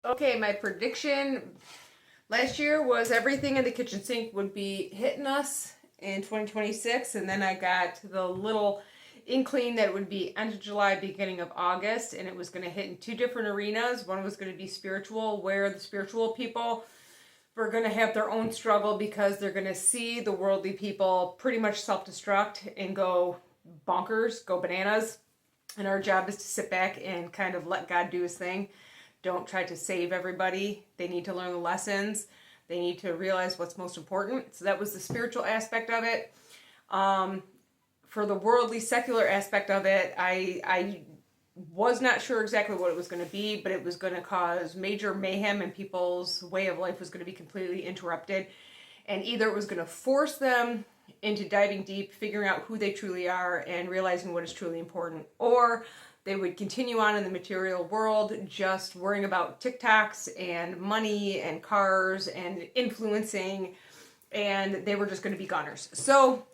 Okay, my prediction last year was everything in the kitchen sink would be hitting us in 2026, and then I got the little inkling that it would be end of July, beginning of August, and it was going to hit in two different arenas. One was going to be spiritual, where the spiritual people were going to have their own struggle because they're going to see the worldly people pretty much self destruct and go bonkers, go bananas. And our job is to sit back and kind of let God do his thing. Don't try to save everybody. They need to learn the lessons. They need to realize what's most important. So that was the spiritual aspect of it. For the worldly, secular aspect of it, I was not sure exactly what it was going to be, but it was going to cause major mayhem and people's way of life was going to be completely interrupted. And either it was going to force them into diving deep, figuring out who they truly are, and realizing what is truly important, or they would continue on in the material world, just worrying about TikToks and money and cars and influencing, and they were just going to be goners. So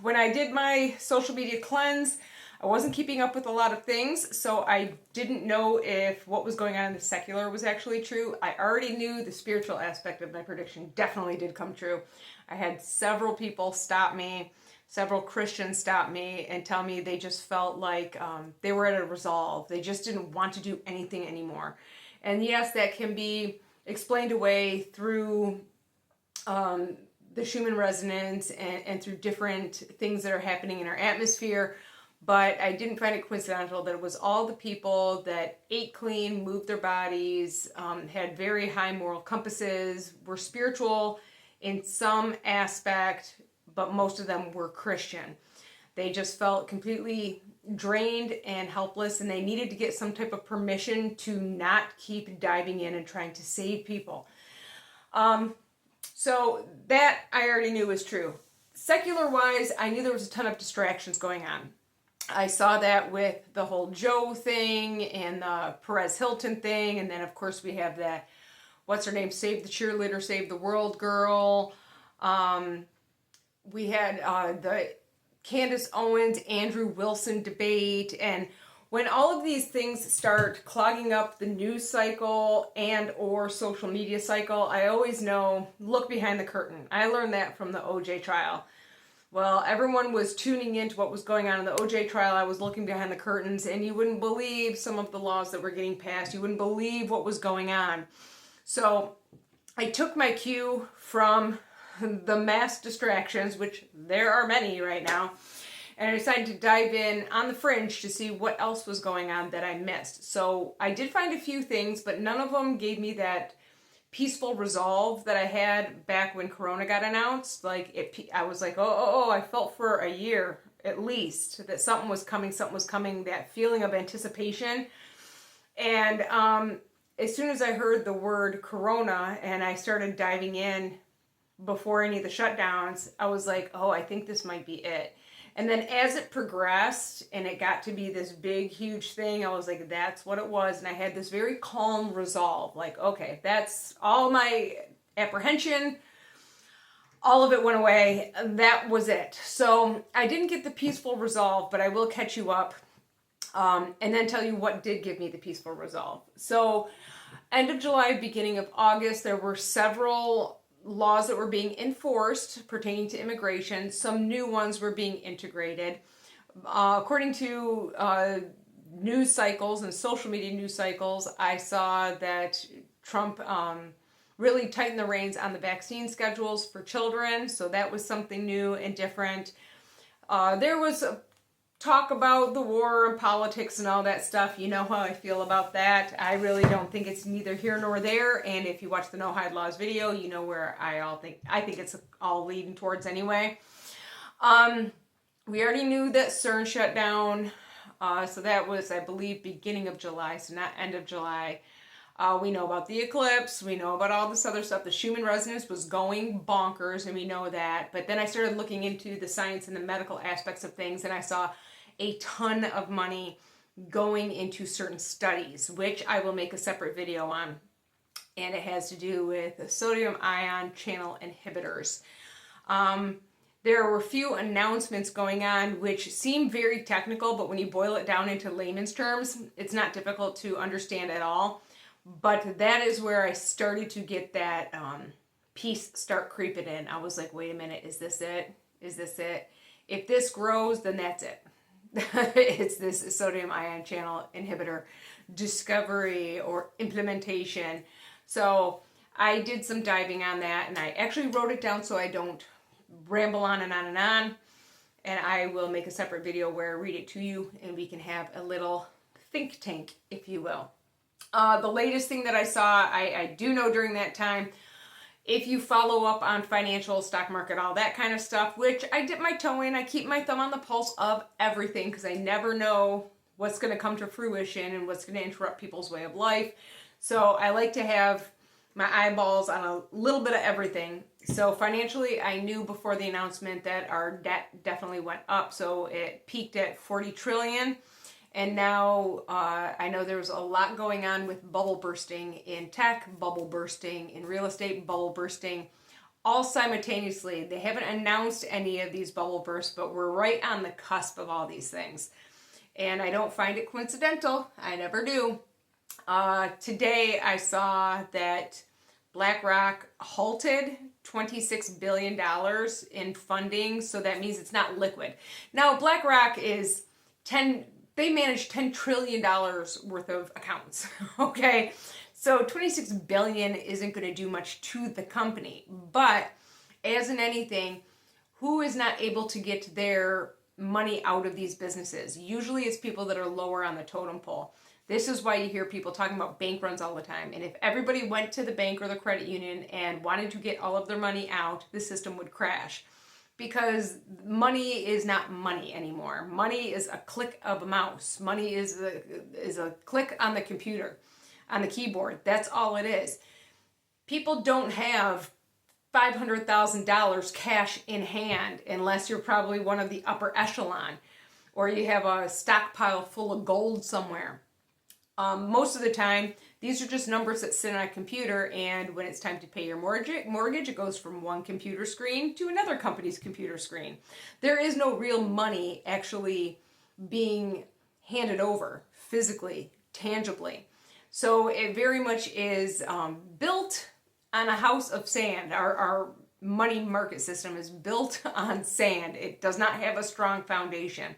when I did my social media cleanse, I wasn't keeping up with a lot of things, so I didn't know if what was going on in the secular was actually true. I already knew the spiritual aspect of my prediction definitely did come true. I had several people stop me, several Christians stop me and tell me they just felt like they were at a resolve. They just didn't want to do anything anymore. And yes, that can be explained away through the Schumann resonance and through different things that are happening in our atmosphere. But I didn't find it coincidental that it was all the people that ate clean, moved their bodies, had very high moral compasses, were spiritual in some aspect, but most of them were Christian. They just felt completely drained and helpless, and they needed to get some type of permission to not keep diving in and trying to save people. So that I already knew was true. Secular-wise, I knew there was a ton of distractions going on. I saw that with the whole Joe thing and the Perez Hilton thing, and then of course we have that, what's her name, Save the Cheerleader, Save the World girl. We had the Candace Owens, Andrew Wilson debate, and when all of these things start clogging up the news cycle and or social media cycle, I always know, look behind the curtain. I learned that from the OJ trial. Well, everyone was tuning into what was going on in the OJ trial. I was looking behind the curtains, and you wouldn't believe some of the laws that were getting passed. You wouldn't believe what was going on. So I took my cue from the mass distractions, which there are many right now, and I decided to dive in on the fringe to see what else was going on that I missed. So I did find a few things, but none of them gave me that peaceful resolve that I had back when Corona got announced. I was like, oh, I felt for a year at least that something was coming, that feeling of anticipation. And as soon as I heard the word Corona and I started diving in before any of the shutdowns, I was like, oh, I think this might be it. And then as it progressed and it got to be this big, huge thing, I was like, that's what it was. And I had this very calm resolve. Like, okay, that's all my apprehension. All of it went away. That was it. So I didn't get the peaceful resolve, but I will catch you up and then tell you what did give me the peaceful resolve. So end of July, beginning of August, there were several laws that were being enforced pertaining to immigration. Some new ones were being integrated. According to news cycles and social media news cycles, I saw that Trump really tightened the reins on the vaccine schedules for children. So that was something new and different. There was a talk about the war and politics and all that stuff. You know how I feel about that. I really don't think it's neither here nor there. And if you watch the No Hide Laws video, you know where I think it's all leading towards anyway. We already knew that CERN shut down. So that was, I believe, beginning of July, so not end of July. We know about the eclipse. We know about all this other stuff. The Schumann resonance was going bonkers, and we know that. But then I started looking into the science and the medical aspects of things, and I saw a ton of money going into certain studies, which I will make a separate video on. And it has to do with sodium ion channel inhibitors. There were a few announcements going on which seem very technical, but when you boil it down into layman's terms, it's not difficult to understand at all. But that is where I started to get that piece start creeping in. I was like, wait a minute, is this it? Is this it? If this grows, then that's it. It's this sodium ion channel inhibitor discovery or implementation. So I did some diving on that, and I actually wrote it down so I don't ramble on and on and on. And I will make a separate video where I read it to you, and we can have a little think tank, if you will. The latest thing that I saw, I do know during that time, if you follow up on financial, stock market, all that kind of stuff, which I dip my toe in, I keep my thumb on the pulse of everything because I never know what's going to come to fruition and what's going to interrupt people's way of life. So I like to have my eyeballs on a little bit of everything. So financially, I knew before the announcement that our debt definitely went up. So it peaked at 40 trillion. And now I know there's a lot going on with bubble bursting in tech, bubble bursting in real estate, bubble bursting all simultaneously. They haven't announced any of these bubble bursts, but we're right on the cusp of all these things. And I don't find it coincidental. I never do. Today I saw that BlackRock halted $26 billion in funding. So that means it's not liquid. Now BlackRock is they manage $10 trillion worth of accounts, okay? So $26 billion isn't going to do much to the company. But as in anything, who is not able to get their money out of these businesses? Usually it's people that are lower on the totem pole. This is why you hear people talking about bank runs all the time. And if everybody went to the bank or the credit union and wanted to get all of their money out, the system would crash. Because money is not money anymore. Money is a click of a mouse. Money is a click on the computer, on the keyboard. That's all it is. People don't have $500,000 cash in hand unless you're probably one of the upper echelon or you have a stockpile full of gold somewhere. Most of the time, these are just numbers that sit on a computer, and when it's time to pay your mortgage, it goes from one computer screen to another company's computer screen. There is no real money actually being handed over physically, tangibly. So it very much is built on a house of sand. Our money market system is built on sand. It does not have a strong foundation.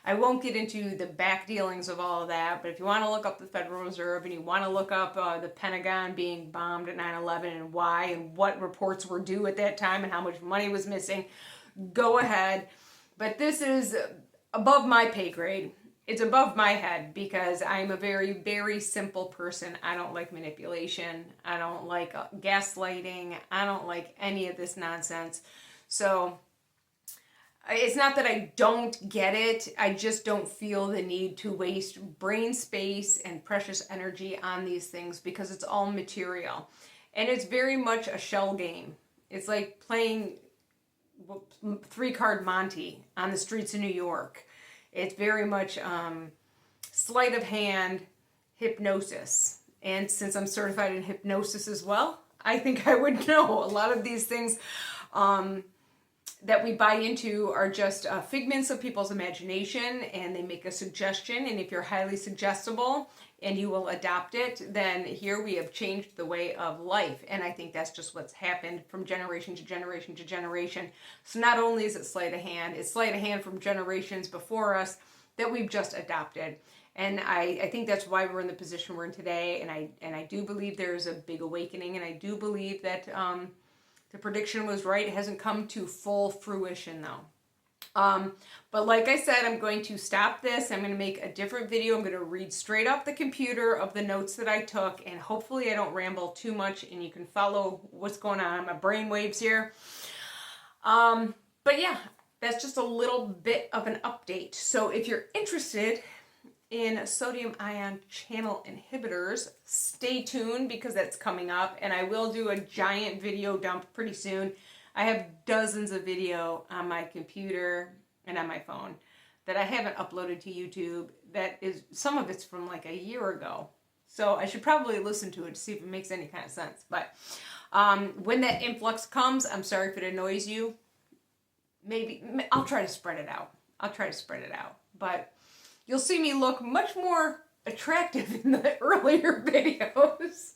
I won't get into the back dealings of all of that, but if you want to look up the Federal Reserve and you want to look up the Pentagon being bombed at 9/11 and why and what reports were due at that time and how much money was missing, go ahead. But this is above my pay grade. It's above my head because I'm a very, very simple person. I don't like manipulation. I don't like gaslighting. I don't like any of this nonsense. So it's not that I don't get it. I just don't feel the need to waste brain space and precious energy on these things because it's all material. And it's very much a shell game. It's like playing 3-card Monte on the streets of New York. It's very much sleight of hand hypnosis. And since I'm certified in hypnosis as well, I think I would know a lot of these things that we buy into are just figments of people's imagination, and they make a suggestion, and if you're highly suggestible and you will adopt it, then here we have changed the way of life. And I think that's just what's happened from generation to generation to generation. So not only is it sleight of hand, it's sleight of hand from generations before us that we've just adopted. And I think that's why we're in the position we're in today, and I do believe there's a big awakening, and I do believe that the prediction was right. It hasn't come to full fruition though. But like I said, I'm going to stop this. I'm going to make a different video. I'm going to read straight off the computer of the notes that I took, and hopefully I don't ramble too much and you can follow what's going on my brain waves here. But yeah, that's just a little bit of an update. So if you're interested in sodium ion channel inhibitors, stay tuned because that's coming up, and I will do a giant video dump pretty soon. I have dozens of video on my computer and on my phone that I haven't uploaded to YouTube. That is, some of it's from like a year ago. So I should probably listen to it to see if it makes any kind of sense. But when that influx comes, I'm sorry if it annoys you. Maybe I'll try to spread it out. But you'll see me look much more attractive in the earlier videos.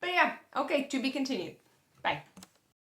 But yeah, okay, to be continued. Bye.